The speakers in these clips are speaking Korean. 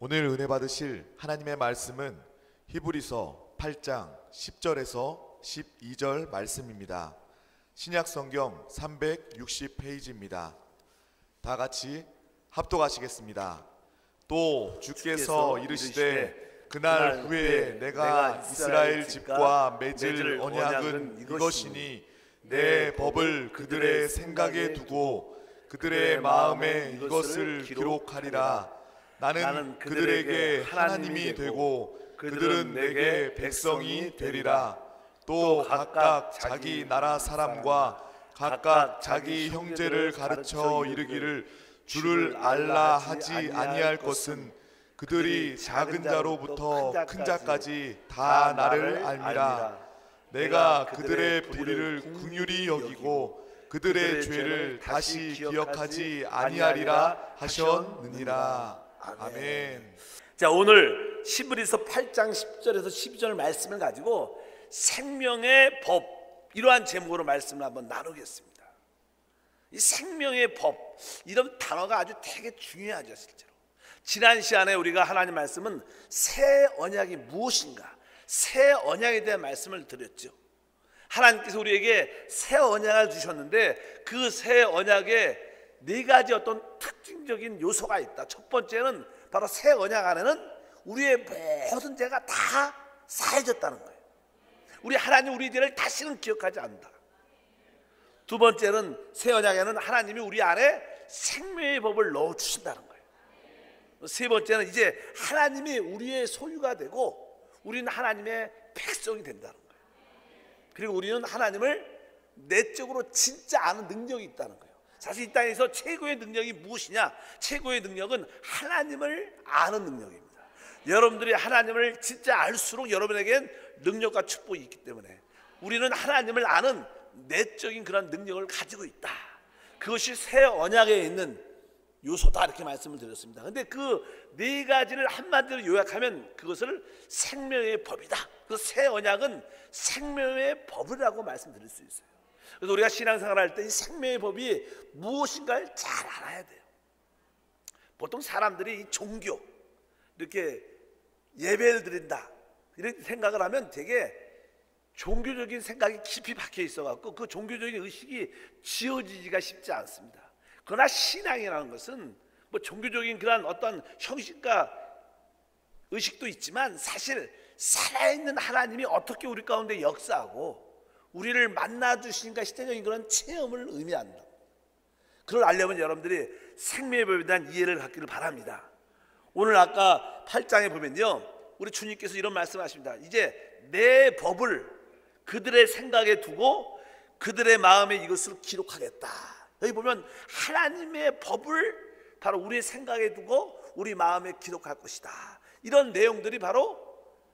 오늘 은혜 받으실 하나님의 말씀은 히브리서 8장 10절에서 12절 말씀입니다. 신약 성경 360페이지입니다. 다 같이 합독하시겠습니다. 또 주께서 이르시되 그날 후에 내가 이스라엘 집과 맺을 언약은 이것이니 내 법을 그들의 생각에 두고 그들의 마음에 이것을 기록하리라. 나는 그들에게 하나님이 되고 그들은 내게 백성이 되리라. 또 각각 자기 나라 사람과 각각 자기 형제를 가르쳐 이르기를 주를 알라 하지 아니할 것은 그들이 작은 자로부터 큰 자까지 다 나를 알미라. 내가 그들의 불의를 긍휼히 여기고 그들의 죄를 다시 기억하지 아니하리라 하셨느니라. 아멘. 자, 오늘 히브리서 8장 10절에서 12절 말씀을 가지고 생명의 법, 이러한 제목으로 말씀을 한번 나누겠습니다. 이 생명의 법, 이런 단어가 아주 되게 중요하죠. 실제로 지난 시간에 우리가 하나님 말씀은 새 언약이 무엇인가, 새 언약에 대한 말씀을 드렸죠. 하나님께서 우리에게 새 언약을 주셨는데 그 새 언약에 네 가지 어떤 특징적인 요소가 있다. 첫 번째는 바로 새 언약 안에는 우리의 모든 죄가 다 사해졌다는 거예요. 우리 하나님 우리 죄를 다시는 기억하지 않는다. 두 번째는 새 언약에는 하나님이 우리 안에 생명의 법을 넣어주신다는 거예요. 세 번째는 이제 하나님이 우리의 소유가 되고 우리는 하나님의 백성이 된다는 거예요. 그리고 우리는 하나님을 내적으로 진짜 아는 능력이 있다는 거예요. 사실 이 땅에서 최고의 능력이 무엇이냐? 최고의 능력은 하나님을 아는 능력입니다. 여러분들이 하나님을 진짜 알수록 여러분에겐 능력과 축복이 있기 때문에 우리는 하나님을 아는 내적인 그런 능력을 가지고 있다. 그것이 새 언약에 있는 요소다, 이렇게 말씀을 드렸습니다. 그런데 그 네 가지를 한마디로 요약하면 그것을 생명의 법이다. 그래서 새 언약은 생명의 법이라고 말씀드릴 수 있어요. 그래서 우리가 신앙생활 할 때 이 생명의 법이 무엇인가를 잘 알아야 돼요. 보통 사람들이 이 종교, 이렇게 예배를 드린다 이런 생각을 하면 되게 종교적인 생각이 깊이 박혀 있어갖고 그 종교적인 의식이 지어지기가 쉽지 않습니다. 그러나 신앙이라는 것은 뭐 종교적인 그런 어떤 형식과 의식도 있지만 사실 살아있는 하나님이 어떻게 우리 가운데 역사하고 우리를 만나주시니까 시대적인 그런 체험을 의미한다. 그걸 알려면 여러분들이 생명의 법에 대한 이해를 갖기를 바랍니다. 오늘 아까 8장에 보면요, 우리 주님께서 이런 말씀하십니다. 이제 내 법을 그들의 생각에 두고 그들의 마음에 이것을 기록하겠다. 여기 보면 하나님의 법을 바로 우리의 생각에 두고 우리 마음에 기록할 것이다. 이런 내용들이 바로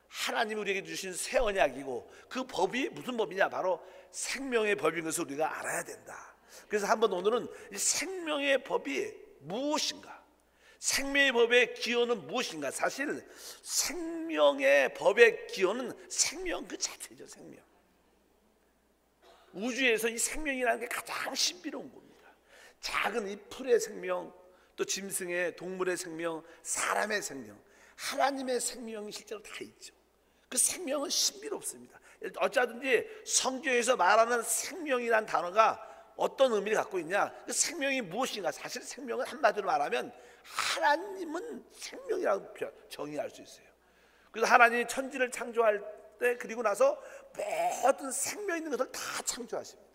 하나님이 우리에게 주신 새 언약이고 그 법이 무슨 법이냐? 바로 생명의 법인 것을 우리가 알아야 된다. 그래서 한번 오늘은 이 생명의 법이 무엇인가? 생명의 법의 기원은 무엇인가? 사실 생명의 법의 기원은 생명 그 자체죠. 생명. 우주에서 이 생명이라는 게 가장 신비로운 겁니다. 작은 이 풀의 생명, 또 짐승의, 동물의 생명, 사람의 생명, 하나님의 생명이 실제로 다 있죠. 그 생명은 신비롭습니다. 어쩌든지 성경에서 말하는 생명이란 단어가 어떤 의미를 갖고 있냐? 그 생명이 무엇인가? 사실 생명은 한마디로 말하면 하나님은 생명이라고 정의할 수 있어요. 그래서 하나님이 천지를 창조할 때 그리고 나서 모든 생명 있는 것을 다 창조하십니다.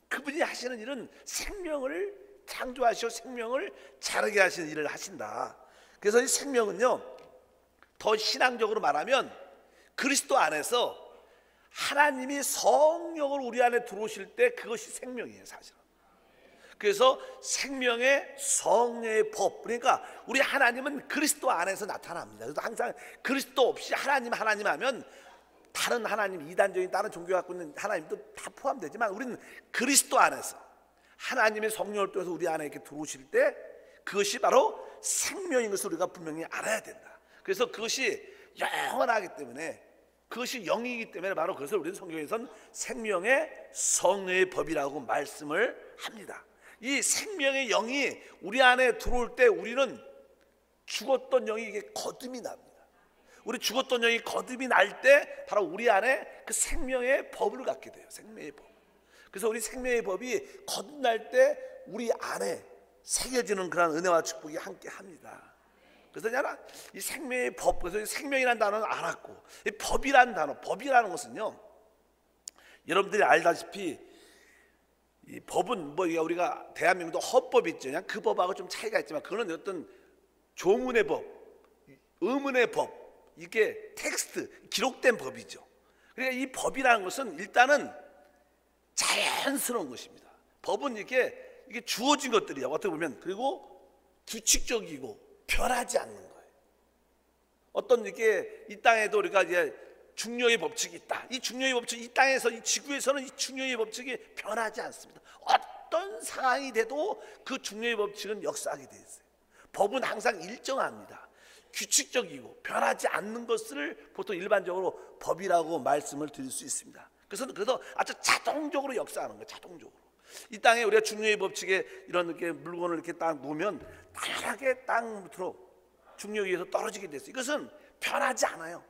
그분이 하시는 일은 생명을 창조하시고 생명을 자라게 하시는 일을 하신다. 그래서 이 생명은요, 더 신앙적으로 말하면 그리스도 안에서 하나님이 성령을 우리 안에 들어오실 때 그것이 생명이에요, 사실은. 그래서 생명의 성령의 법, 그러니까 우리 하나님은 그리스도 안에서 나타납니다. 그래서 항상 그리스도 없이 하나님 하면 다른 하나님, 이단적인 다른 종교 갖고 있는 하나님도 다 포함되지만 우리는 그리스도 안에서 하나님의 성령을 통해서 우리 안에 이렇게 들어오실 때 그것이 바로 생명인 것을 우리가 분명히 알아야 된다. 그래서 그것이 영원하기 때문에, 그것이 영이기 때문에 바로 그것을 우리는 성경에서는 생명의 성령의 법이라고 말씀을 합니다. 이 생명의 영이 우리 안에 들어올 때 우리는 죽었던 영이 이게 거듭이 납니다. 우리 죽었던 영이 거듭이 날 때 바로 우리 안에 그 생명의 법을 갖게 돼요. 생명의 법. 그래서 우리 생명의 법이 거듭날 때 우리 안에 새겨지는 그런 은혜와 축복이 함께 합니다. 그래서 이 생명의 법, 그래서 생명이라는 단어는 알았고, 이 법이라는 단어, 법이라는 것은요, 여러분들이 알다시피 이 법은 뭐 우리가 대한민국도 헌법이 있죠. 그냥 그 법하고 좀 차이가 있지만 그거는 어떤 조문의 법, 의문의 법, 이게 텍스트, 기록된 법이죠. 그러니까 이 법이라는 것은 일단은 자연스러운 것입니다. 법은 이게 주어진 것들이야. 어떻게 보면. 그리고 규칙적이고 변하지 않는 거예요. 어떤 이게 이 땅에도 우리가 이제 중력의 법칙이 있다. 이 중력의 법칙, 이 땅에서, 이 지구에서는 이 중력의 법칙이 변하지 않습니다. 어떤 상황이 돼도 그 중력의 법칙은 역사하게 돼 있어요. 법은 항상 일정합니다. 규칙적이고 변하지 않는 것을 보통 일반적으로 법이라고 말씀을 드릴 수 있습니다. 그래서 아주 자동적으로 역사하는 거예요. 자동적으로. 이 땅에 우리가 중력의 법칙에 이런 이렇게 물건을 이렇게 딱 놓으면 당연하게 땅 밑으로 중력에 의해서 떨어지게 됐어요. 이것은 변하지 않아요.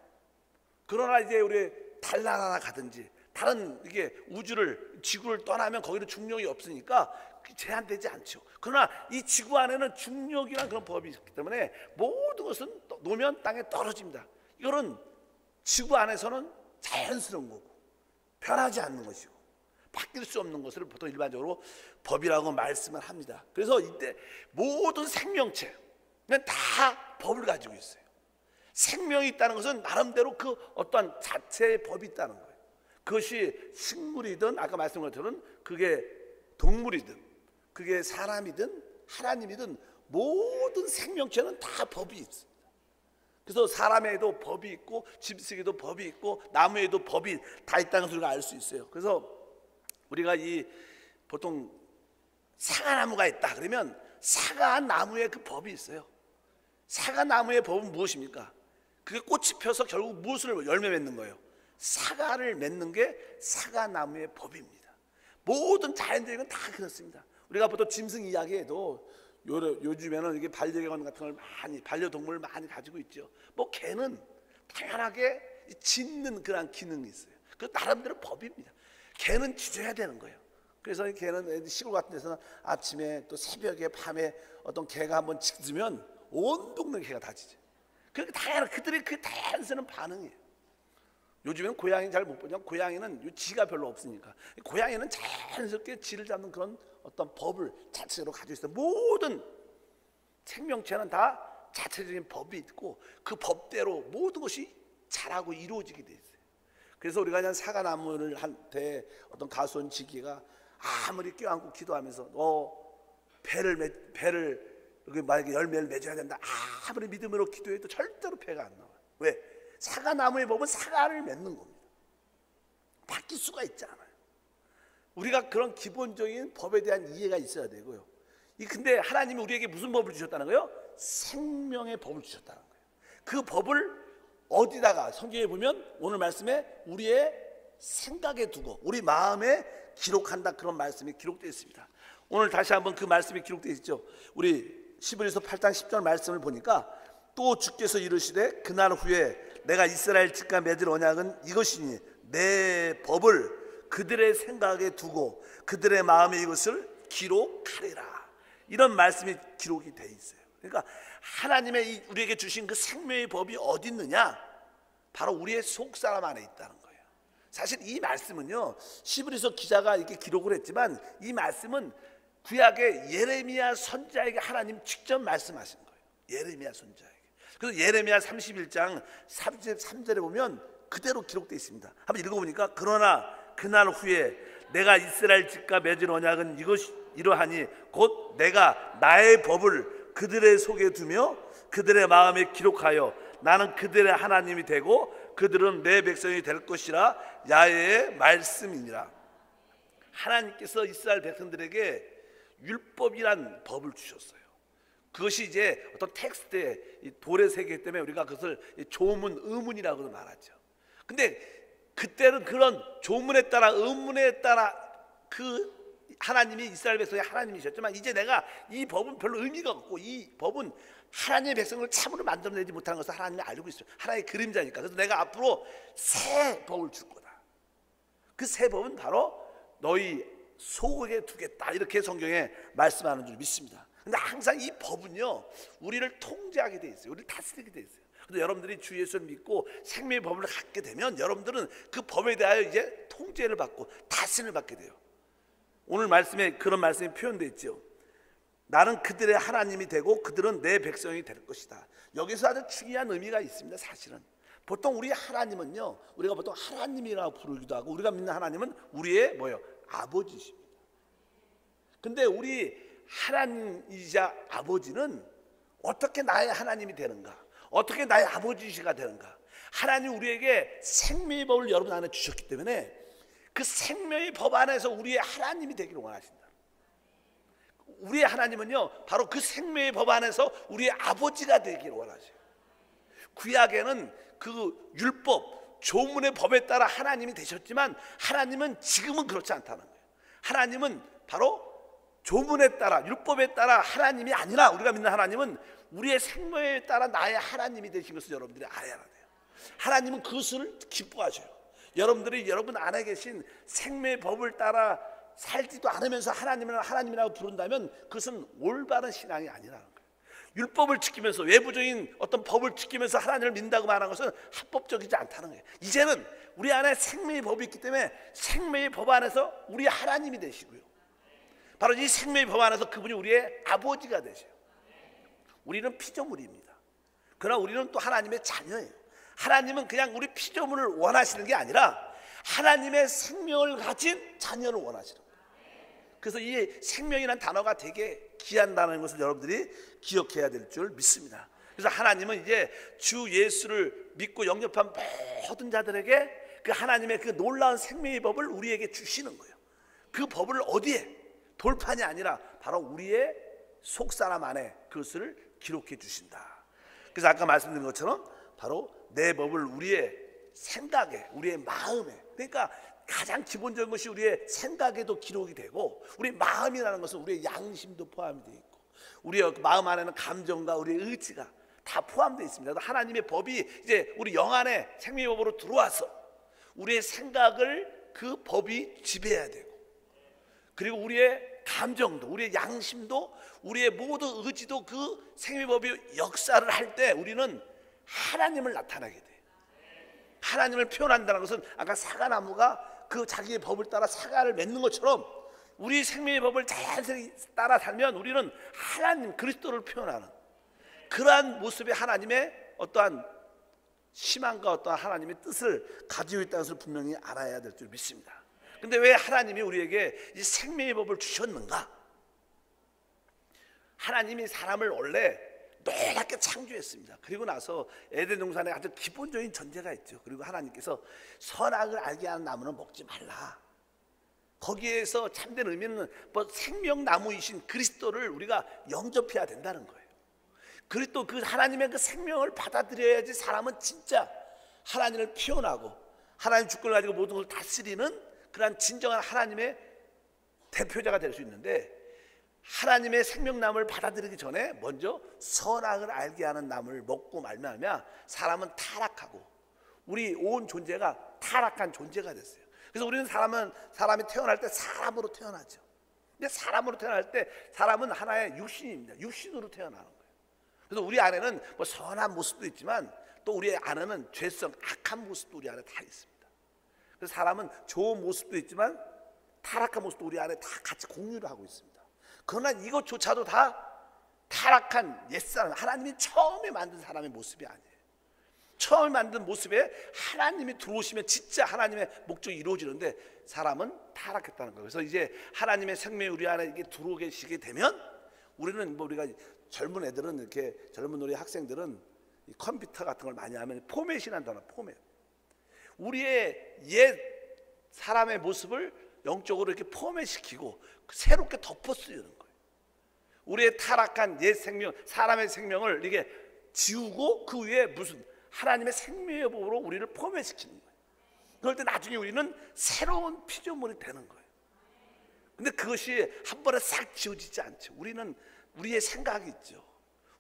그러나 이제 우리 달나라 가든지 다른 이게 우주를, 지구를 떠나면 거기는 중력이 없으니까 제한되지 않죠. 그러나 이 지구 안에는 중력이라는 그런 법이 있기 때문에 모든 것은 놓으면 땅에 떨어집니다. 이거는 지구 안에서는 자연스러운 거고 변하지 않는 것이고 바뀔 수 없는 것을 보통 일반적으로 법이라고 말씀을 합니다. 그래서 이때 모든 생명체는 다 법을 가지고 있어요. 생명이 있다는 것은 나름대로 그 어떠한 자체의 법이 있다는 거예요. 그것이 식물이든 아까 말씀한 것처럼 그게 동물이든 그게 사람이든 하나님이든 모든 생명체는 다 법이 있습니다. 그래서 사람에도 법이 있고 짐승에도 법이 있고 나무에도 법이 다 있다는 것을 알 수 있어요. 그래서 우리가 이 보통 사과나무가 있다 그러면 사과나무에 그 법이 있어요. 사과나무의 법은 무엇입니까? 그게 꽃이 펴서 결국 무엇을 열매 맺는 거예요? 사과를 맺는 게 사과나무의 법입니다. 모든 자연적인 건 다 그렇습니다. 우리가 보통 짐승 이야기해도 요즘에는 이게 반려견 같은 걸 많이, 반려동물을 많이 가지고 있죠. 뭐 개는 당연하게 짖는 그런 기능이 있어요. 그 나름대로 법입니다. 개는 짖어야 되는 거예요. 그래서 개는 시골 같은 데서는 아침에 또 새벽에 밤에 어떤 개가 한번 짖으면 온 동네 개가 다 짖어요. 그러니까 당연히 그들의 그 자연스러운 반응이에요. 요즘에는 고양이 잘 못 보냐? 고양이는 지가 별로 없으니까 고양이는 자연스럽게 지를 잡는 그런 어떤 법을 자체로 가지고 있어요. 모든 생명체는 다 자체적인 법이 있고 그 법대로 모든 것이 자라고 이루어지게 돼 있어요. 그래서 우리가 그냥 사과나무를 한테 어떤 가수원 지기가 아무리 껴안고 기도하면서 배를 여기 만약에 열매를 맺어야 된다 아무리 믿음으로 기도해도 절대로 배가 안 나와요. 왜? 사과나무의 법은 사과를 맺는 겁니다. 바뀔 수가 있지 않아요. 우리가 그런 기본적인 법에 대한 이해가 있어야 되고요. 근데 하나님이 우리에게 무슨 법을 주셨다는 거예요? 생명의 법을 주셨다는 거예요. 그 법을 어디다가 성경에 보면 오늘 말씀에 우리의 생각에 두고 우리 마음에 기록한다 그런 말씀이 기록되어 있습니다. 오늘 다시 한번 그 말씀이 기록되어 있죠. 우리 히브리서 8장 10절 말씀을 보니까 또 주께서 이르시되 그날 후에 내가 이스라엘 집과 맺을 언약은 이것이니 내 법을 그들의 생각에 두고 그들의 마음에 이것을 기록하리라. 이런 말씀이 기록이 돼 있어요. 그러니까 하나님의 우리에게 주신 그 생명의 법이 어디 있느냐? 바로 우리의 속사람 안에 있다는 거예요. 사실 이 말씀은요, 히브리서 기자가 이렇게 기록을 했지만 이 말씀은 구약의 예레미야 선지자에게 하나님 직접 말씀하신 거예요. 예레미야 선지자에게. 그래서 예레미야 31장 33절에 보면 그대로 기록되어 있습니다. 한번 읽어보니까 그러나 그날 후에 내가 이스라엘 집과 맺은 언약은 이러하니 곧 내가 나의 법을 그들의 속에 두며 그들의 마음에 기록하여 나는 그들의 하나님이 되고 그들은 내 백성이 될 것이라 야훼의 말씀이니라. 하나님께서 이스라엘 백성들에게 율법이란 법을 주셨어요. 그것이 이제 어떤 텍스트의 돌의 세계이기 때문에 우리가 그것을 조문, 의문이라고 말하죠. 근데 그때는 그런 조문에 따라 의문에 따라 그 하나님이 이스라엘 백성의 하나님이셨지만 이제 내가 이 법은 별로 의미가 없고 이 법은 하나님의 백성을 참으로 만들어내지 못하는 것을 하나님이 알고 있어요. 하나님의 그림자니까. 그래서 내가 앞으로 새 법을 줄 거다. 그 새 법은 바로 너희 속에 두겠다, 이렇게 성경에 말씀하는 줄 믿습니다. 근데 항상 이 법은요, 우리를 통제하게 돼 있어요. 우리를 다스리게 돼 있어요. 근데 여러분들이 주 예수를 믿고 생명의 법을 갖게 되면 여러분들은 그 법에 대하여 이제 통제를 받고 다스림을 받게 돼요. 오늘 말씀에 그런 말씀이 표현되어 있죠. 나는 그들의 하나님이 되고 그들은 내 백성이 될 것이다. 여기서 아주 중요한 의미가 있습니다. 사실은 보통 우리 하나님은요, 우리가 보통 하나님이라고 부르기도 하고, 우리가 믿는 하나님은 우리의 뭐예요? 아버지십니다. 근데 우리 하나님이자 아버지는 어떻게 나의 하나님이 되는가? 어떻게 나의 아버지가 되는가? 하나님 우리에게 생명의 법을 여러분 안에 주셨기 때문에 그 생명의 법 안에서 우리의 하나님이 되기를 원하신다. 우리의 하나님은요, 바로 그 생명의 법 안에서 우리의 아버지가 되기를 원하세요. 구약에는 그 율법, 조문의 법에 따라 하나님이 되셨지만 하나님은 지금은 그렇지 않다는 거예요. 하나님은 바로 조문에 따라, 율법에 따라 하나님이 아니라, 우리가 믿는 하나님은 우리의 생명에 따라 나의 하나님이 되신 것을 여러분들이 알아야 돼요. 하나님은 그것을 기뻐하셔요. 여러분들이 여러분 안에 계신 생명의 법을 따라 살지도 않으면서 하나님이라고 부른다면 그것은 올바른 신앙이 아니라는 거예요. 율법을 지키면서, 외부적인 어떤 법을 지키면서 하나님을 믿는다고 말하는 것은 합법적이지 않다는 거예요. 이제는 우리 안에 생명의 법이 있기 때문에 생명의 법 안에서 우리 하나님이 되시고요, 바로 이 생명의 법 안에서 그분이 우리의 아버지가 되셔요. 우리는 피조물입니다. 그러나 우리는 또 하나님의 자녀예요. 하나님은 그냥 우리 피조물을 원하시는 게 아니라 하나님의 생명을 가진 자녀를 원하시는 거예요. 그래서 이 생명이라는 단어가 되게 귀한다는 것을 여러분들이 기억해야 될 줄 믿습니다. 그래서 하나님은 이제 주 예수를 믿고 영접한 모든 자들에게 그 하나님의 그 놀라운 생명의 법을 우리에게 주시는 거예요. 그 법을 어디에? 돌판이 아니라 바로 우리의 속사람 안에 그것을 기록해 주신다. 그래서 아까 말씀드린 것처럼 바로 내 법을 우리의 생각에, 우리의 마음에, 그러니까 가장 기본적인 것이 우리의 생각에도 기록이 되고, 우리 마음이라는 것은 우리의 양심도 포함이 되어 있고, 우리의 마음 안에는 감정과 우리의 의지가 다 포함되어 있습니다. 하나님의 법이 이제 우리 영 안에 생명의 법으로 들어와서 우리의 생각을 그 법이 지배해야 되고, 그리고 우리의 감정도, 우리의 양심도, 우리의 모든 의지도 그 생명의 법이 역사를 할 때 우리는 하나님을 나타나게 돼요. 하나님을 표현한다는 것은 아까 사과나무가 그 자기의 법을 따라 사과를 맺는 것처럼 우리 생명의 법을 자연스레 따라 살면 우리는 하나님, 그리스도를 표현하는 그러한 모습의 하나님의 어떠한 희망과 어떠한 하나님의 뜻을 가지고 있다는 것을 분명히 알아야 될 줄 믿습니다. 근데 왜 하나님이 우리에게 이 생명의 법을 주셨는가? 하나님이 사람을 원래 놀랍게 창조했습니다. 그리고 나서 에덴 동산에 아주 기본적인 전제가 있죠. 그리고 하나님께서 선악을 알게 하는 나무는 먹지 말라. 거기에서 참된 의미는 뭐 생명나무이신 그리스도를 우리가 영접해야 된다는 거예요. 그리스도, 그 하나님의 그 생명을 받아들여야지 사람은 진짜 하나님을 표현하고 하나님 주권을 가지고 모든 것을 다스리는 그러한 진정한 하나님의 대표자가 될 수 있는데, 하나님의 생명나무를 받아들이기 전에 먼저 선악을 알게 하는 나무를 먹고 말미암아 사람은 타락하고 우리 온 존재가 타락한 존재가 됐어요. 그래서 우리는 사람이 태어날 때 사람으로 태어나죠. 근데 사람으로 태어날 때 사람은 하나의 육신입니다. 육신으로 태어나는 거예요. 그래서 우리 안에는 뭐 선한 모습도 있지만 또 우리 안에는 죄성, 악한 모습도 우리 안에 다 있습니다. 그래서 사람은 좋은 모습도 있지만 타락한 모습도 우리 안에 다 같이 공유를 하고 있습니다. 그러나 이것조차도 다 타락한 옛사람, 하나님이 처음에 만든 사람의 모습이 아니에요. 처음에 만든 모습에 하나님이 들어오시면 진짜 하나님의 목적이 이루어지는데 사람은 타락했다는 거예요. 그래서 이제 하나님의 생명이 우리 안에 이게 들어오게 시게 되면 우리는 뭐 우리가 젊은 애들은 이렇게 젊은 우리 학생들은 이 컴퓨터 같은 걸 많이 하면 포맷이라는 단어, 포맷. 우리의 옛 사람의 모습을 영적으로 이렇게 포맷시키고 새롭게 덮어 쓰는 거예요. 우리의 타락한 옛 생명, 사람의 생명을 이게 지우고 그 위에 무슨 하나님의 생명의 법으로 우리를 포맷시키는 거예요. 그럴 때 나중에 우리는 새로운 피조물이 되는 거예요. 근데 그것이 한 번에 싹 지워지지 않죠. 우리는 우리의 생각이 있죠.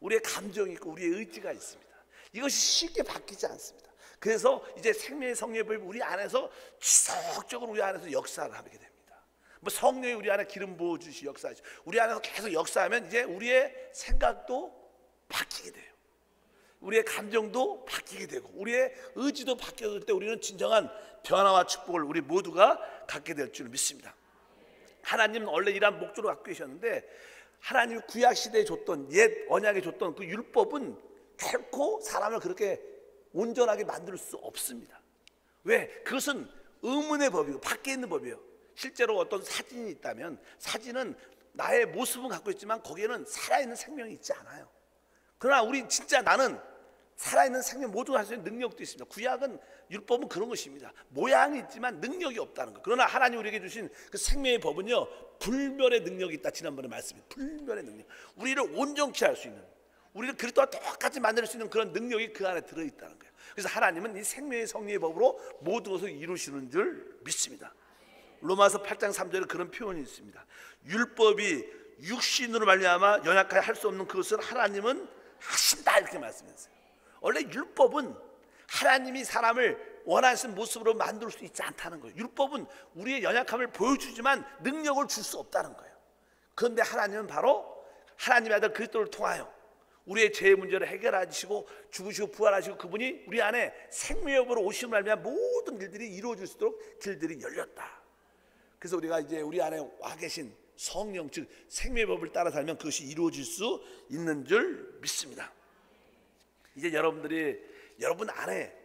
우리의 감정이 있고 우리의 의지가 있습니다. 이것이 쉽게 바뀌지 않습니다. 그래서 이제 생명의 성령의 법이 우리 안에서 지속적으로 우리 안에서 역사를 하게 됩니다. 뭐 성령이 우리 안에 기름 부어 주시 역사하시고 우리 안에서 계속 역사하면 이제 우리의 생각도 바뀌게 돼요. 우리의 감정도 바뀌게 되고 우리의 의지도 바뀌어질 때 우리는 진정한 변화와 축복을 우리 모두가 갖게 될 줄 믿습니다. 하나님은 원래 이러한 목적으로 갖고 계셨는데 하나님이 구약 시대에 줬던 옛 언약에 줬던 그 율법은 결코 사람을 그렇게 온전하게 만들 수 없습니다. 왜? 그것은 의문의 법이고 밖에 있는 법이에요. 실제로 어떤 사진이 있다면 사진은 나의 모습은 갖고 있지만 거기에는 살아있는 생명이 있지 않아요. 그러나 우리 진짜 나는 살아있는 생명 모두 할 수 있는 능력도 있습니다. 구약은 율법은 그런 것입니다. 모양이 있지만 능력이 없다는 것. 그러나 하나님 우리에게 주신 그 생명의 법은요 불멸의 능력이 있다. 지난번에 말씀이 불멸의 능력. 우리를 온전케 할 수 있는, 우리를 그리스도와 똑같이 만들 수 있는 그런 능력이 그 안에 들어있다는 거예요. 그래서 하나님은 이 생명의 성령의 법으로 모든 것을 이루시는 줄 믿습니다. 로마서 8장 3절에 그런 표현이 있습니다. 율법이 육신으로 말미암아 연약하게 할 수 없는 그것을 하나님은 하신다 이렇게 말씀했어요. 원래 율법은 하나님이 사람을 원하시는 모습으로 만들 수 있지 않다는 거예요. 율법은 우리의 연약함을 보여주지만 능력을 줄 수 없다는 거예요. 그런데 하나님은 바로 하나님의 아들 그리스도를 통하여 우리의 죄의 문제를 해결하시고 죽으시고 부활하시고 그분이 우리 안에 생명의 법으로 오심을 알면 모든 일들이 이루어질 수 있도록 길들이 열렸다. 그래서 우리가 이제 우리 안에 와 계신 성령 즉 생명의 법을 따라 살면 그것이 이루어질 수 있는 줄 믿습니다. 이제 여러분들이 여러분 안에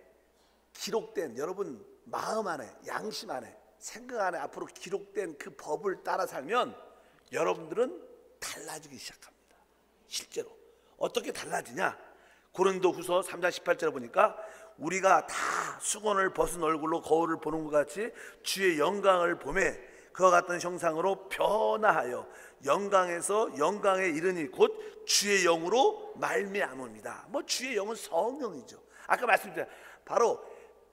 기록된 여러분 마음 안에 양심 안에 생각 안에 앞으로 기록된 그 법을 따라 살면 여러분들은 달라지기 시작합니다. 실제로 어떻게 달라지냐? 고린도후서 3장 18절에 보니까 우리가 다 수건을 벗은 얼굴로 거울을 보는 것 같이 주의 영광을 보매 그와 같은 형상으로 변화하여 영광에서 영광에 이르니 곧 주의 영으로 말미암습니다. 뭐 주의 영은 성령이죠. 아까 말씀드린 바로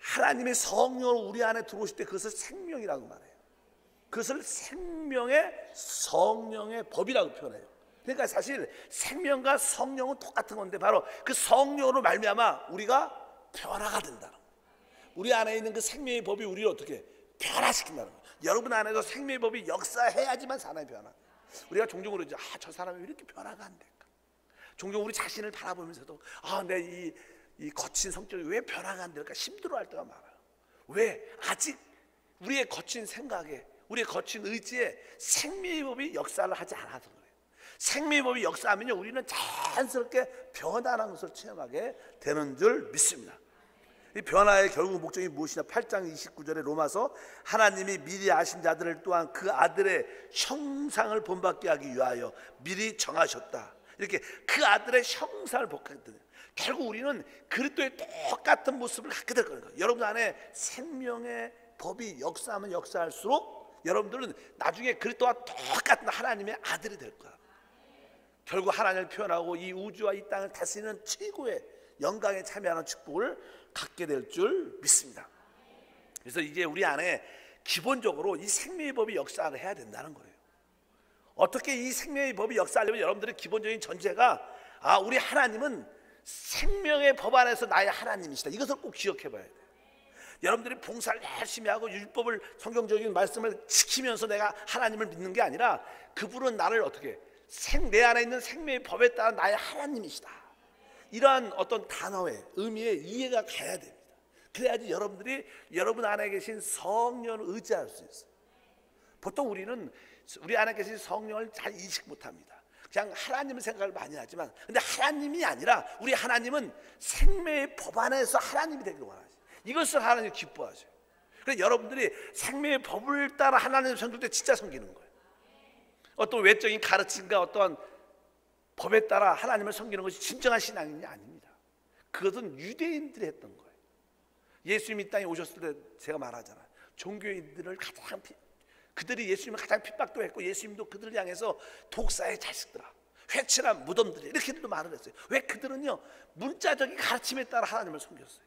하나님의 성령으로 우리 안에 들어오실 때 그것을 생명이라고 말해요. 그것을 생명의 성령의 법이라고 표현해요. 그러니까 사실 생명과 성령은 똑같은 건데 바로 그 성령으로 말미암아 우리가 변화가 된다는 거예요. 우리 안에 있는 그 생명의 법이 우리를 어떻게 변화시킨다는 거예요. 여러분 안에서 생명의 법이 역사해야지만 사람이 변화. 우리가 종종 그러죠. 저 사람이 왜 이렇게 변화가 안 될까? 종종 우리 자신을 바라보면서도 내 이 거친 성격이 왜 변화가 안 될까 힘들어할 때가 많아요. 왜? 아직 우리의 거친 생각에 우리의 거친 의지에 생명의 법이 역사를 하지 않아서 그래요. 생명의 법이 역사하면요 우리는 자연스럽게 변화라는 것을 체험하게 되는 줄 믿습니다. 이 변화의 결국 목적이 무엇이냐? 8장 29절에 로마서 하나님이 미리 아신 자들을 또한 그 아들의 형상을 본받게 하기 위하여 미리 정하셨다. 이렇게 그 아들의 형상을 본받게 돼요. 결국 우리는 그리스도의 똑같은 모습을 갖게 될 거예요. 여러분 안에 생명의 법이 역사하면 역사할수록 여러분들은 나중에 그리스도와 똑같은 하나님의 아들이 될 거야. 결국 하나님을 표현하고 이 우주와 이 땅을 다스리는 최고의 영광에 참여하는 축복을 갖게 될 줄 믿습니다. 그래서 이제 우리 안에 기본적으로 이 생명의 법이 역사를 해야 된다는 거예요. 어떻게 이 생명의 법이 역사하려면 여러분들의 기본적인 전제가 우리 하나님은 생명의 법 안에서 나의 하나님이시다. 이것을 꼭 기억해 봐야 돼요. 여러분들이 봉사를 열심히 하고 율법을 성경적인 말씀을 지키면서 내가 하나님을 믿는 게 아니라 그분은 나를 어떻게 내 안에 있는 생명의 법에 따라 나의 하나님이시다. 이러한 어떤 단어의 의미의 이해가 가야 됩니다. 그래야지 여러분들이 여러분 안에 계신 성령을 의지할 수 있어요. 보통 우리는 우리 안에 계신 성령을 잘 인식 못합니다. 그냥 하나님의 생각을 많이 하지만 근데 하나님이 아니라 우리 하나님은 생명의 법 안에서 하나님이 되기를 원하죠. 이것을 하나님이 기뻐하죠. 그래서 여러분들이 생명의 법을 따라 하나님을 섬길 때 진짜 섬기는 거예요. 어떤 외적인 가르침과 어떤 법에 따라 하나님을 섬기는 것이 진정한 신앙이 아닙니다. 그것은 유대인들이 했던 거예요. 예수님이 이 땅에 오셨을 때 제가 말하잖아요. 종교인들을 그들이 예수님을 가장 핍박도 했고 예수님도 그들을 향해서 독사의 자식들아, 회칠한 무덤들이 이렇게도 말을 했어요. 왜? 그들은요 문자적인 가르침에 따라 하나님을 섬겼어요.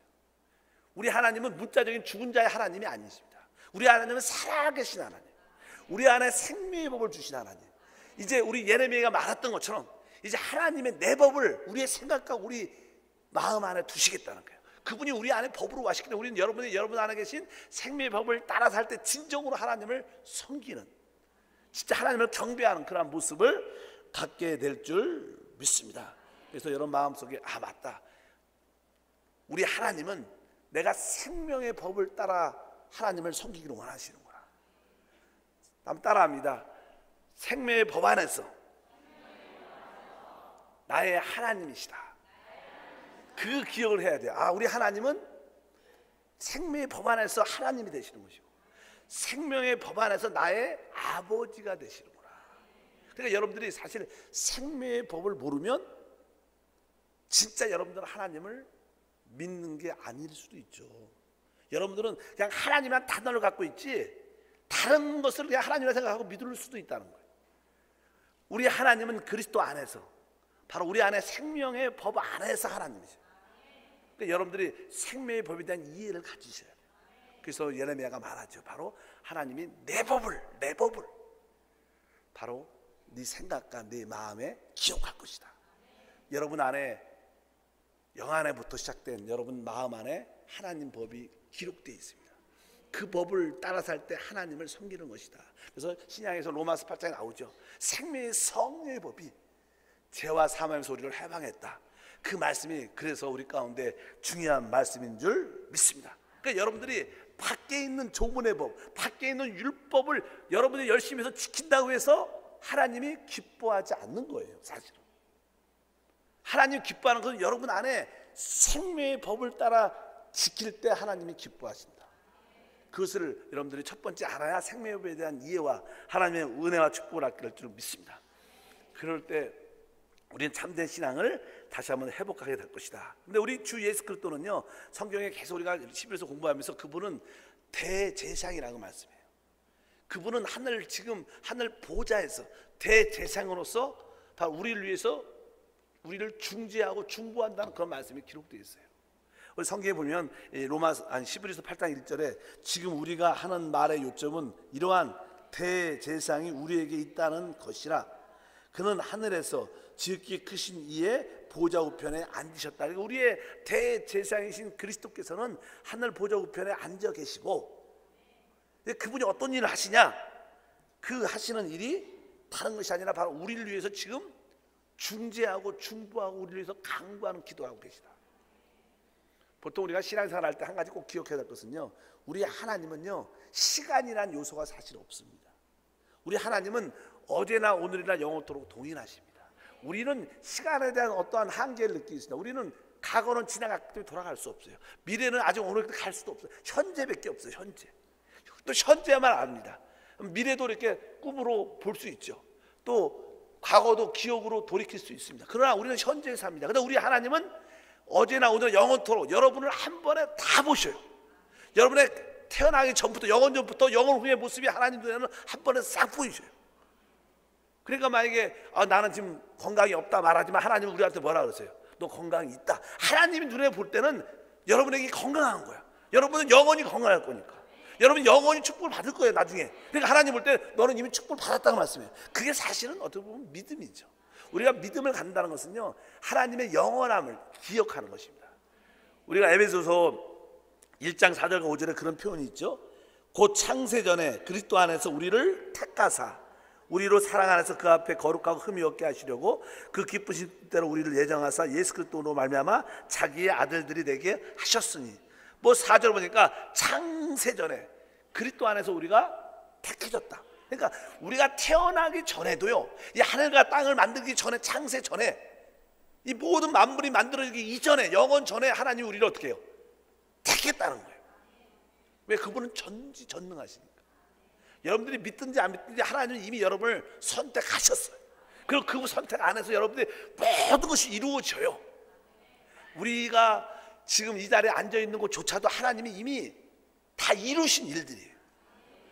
우리 하나님은 문자적인 죽은 자의 하나님이 아니십니다. 우리 하나님은 살아계신 하나님, 우리 안에 생명의 법을 주신 하나님. 이제 우리 예레미야가 말했던 것처럼 이제 하나님의 내 법을 우리의 생각과 우리 마음 안에 두시겠다는 거예요. 그분이 우리 안에 법으로 와시기 때문에 우리는 여러분 안에 계신 생명의 법을 따라 살 때 진정으로 하나님을 섬기는, 진짜 하나님을 경배하는 그런 모습을 갖게 될 줄 믿습니다. 그래서 여러분 마음속에 맞다, 우리 하나님은 내가 생명의 법을 따라 하나님을 섬기기를 원하시는구나. 한번 따라합니다. 생명의 법 안에서 나의 하나님이시다. 그 기억을 해야 돼요. 우리 하나님은 생명의 법 안에서 하나님이 되시는 것이고 생명의 법 안에서 나의 아버지가 되시는구나. 그러니까 여러분들이 사실 생명의 법을 모르면 진짜 여러분들은 하나님을 믿는 게 아닐 수도 있죠. 여러분들은 그냥 하나님이란 단어를 갖고 있지 다른 것을 그냥 하나님이라 생각하고 믿을 수도 있다는 거예요. 우리 하나님은 그리스도 안에서, 바로 우리 안에 생명의 법 안에서 하나님이죠. 그러니까 여러분들이 생명의 법에 대한 이해를 가지셔야 돼요. 그래서 예레미야가 말하죠. 바로 하나님이 내 법을 바로 네 생각과 네 마음에 기억할 것이다. 여러분 안에, 영 안에부터 시작된 여러분 마음 안에 하나님 법이 기록되어 있습니다. 그 법을 따라 살 때 하나님을 섬기는 것이다. 그래서 신약에서 로마서 8장에 나오죠. 생명의 성령의 법이 죄와 사망의 소리를 해방했다. 그 말씀이 그래서 우리 가운데 중요한 말씀인 줄 믿습니다. 그러니까 여러분들이 밖에 있는 조문의 법, 밖에 있는 율법을 여러분이 열심히 해서 지킨다고 해서 하나님이 기뻐하지 않는 거예요. 사실은 하나님 기뻐하는 것은 여러분 안에 생명의 법을 따라 지킬 때 하나님이 기뻐하신다. 그것을 여러분들이 첫 번째 알아야 생명의 법에 대한 이해와 하나님의 은혜와 축복을 얻게 될 줄 믿습니다. 그럴 때 우리는 참된 신앙을 다시 한번 회복하게 될 것이다. 근데 우리 주 예수 그리스도는요, 성경에 계속 우리가 11에서 공부하면서 그분은 대제사장이라고 말씀해요. 그분은 하늘 보좌에서 대제사장으로서 다 우리를 위해서 우리를 중재하고 중보한다는 그런 말씀이 기록되어 있어요. 우리 성경에 보면 히브리서 8장 1절에 지금 우리가 하는 말의 요점은 이러한 대제사장이 우리에게 있다는 것이라. 그는 하늘에서 지극히 크신 이의 보좌 우편에 앉으셨다. 그러니까 우리의 대제사장이신 그리스도께서는 하늘 보좌 우편에 앉아 계시고, 그분이 어떤 일을 하시냐? 그 하시는 일이 다른 것이 아니라 바로 우리를 위해서 지금 중재하고 중보하고 우리를 위해서 강구하는 기도하고 계시다. 보통 우리가 신앙생활 할 때 한 가지 꼭 기억해야 될 것은요, 우리 하나님은요 시간이란 요소가 사실 없습니다. 우리 하나님은 어제나 오늘이나 영원토록 동일하십니다. 우리는 시간에 대한 어떠한 한계를 느끼고 있습니다. 우리는 과거는 지나갔기 때문에 돌아갈 수 없어요. 미래는 아직 오늘까지 갈 수도 없어요. 현재밖에 없어요. 현재. 또 현재만 압니다. 미래도 이렇게 꿈으로 볼 수 있죠. 또 과거도 기억으로 돌이킬 수 있습니다. 그러나 우리는 현재에 삽니다. 그런데 우리 하나님은 어제나 오늘 영원토록 여러분을 한 번에 다 보셔요. 여러분의 태어나기 전부터, 영원 전부터 영원 후의 모습이 하나님 눈에는 한 번에 싹 보이셔요. 그러니까 만약에 나는 지금 건강이 없다 말하지만 하나님은 우리한테 뭐라 그러세요? 너 건강이 있다. 하나님이 눈에 볼 때는 여러분에게 건강한 거야. 여러분은 영원히 건강할 거니까. 여러분 영원히 축복을 받을 거예요 나중에. 그러니까 하나님 볼 때 너는 이미 축복을 받았다고 말씀해요. 그게 사실은 어떻게 보면 믿음이죠. 우리가 믿음을 갖는다는 것은요, 하나님의 영원함을 기억하는 것입니다. 우리가 에베소서 1장 4절과 5절에 그런 표현이 있죠. 곧 창세전에 그리스도 안에서 우리를 택하사 우리로 사랑 안에서 그 앞에 거룩하고 흠이 없게 하시려고 그 기쁘신 대로 우리를 예정하사 예수 그리스도로 말미암아 자기의 아들들이 되게 하셨으니. 4절 보니까 창세전에 그리스도 안에서 우리가 택해졌다. 그러니까 우리가 태어나기 전에도요, 이 하늘과 땅을 만들기 전에, 창세 전에, 이 모든 만물이 만들어지기 이전에, 영원 전에 하나님이 우리를 어떻게 해요? 택했다는 거예요. 왜? 그분은 전지전능하시니까. 여러분들이 믿든지 안 믿든지 하나님은 이미 여러분을 선택하셨어요. 그리고 그 선택 안에서 여러분들이 모든 것이 이루어져요. 우리가 지금 이 자리에 앉아있는 것조차도 하나님이 이미 다 이루신 일들이에요.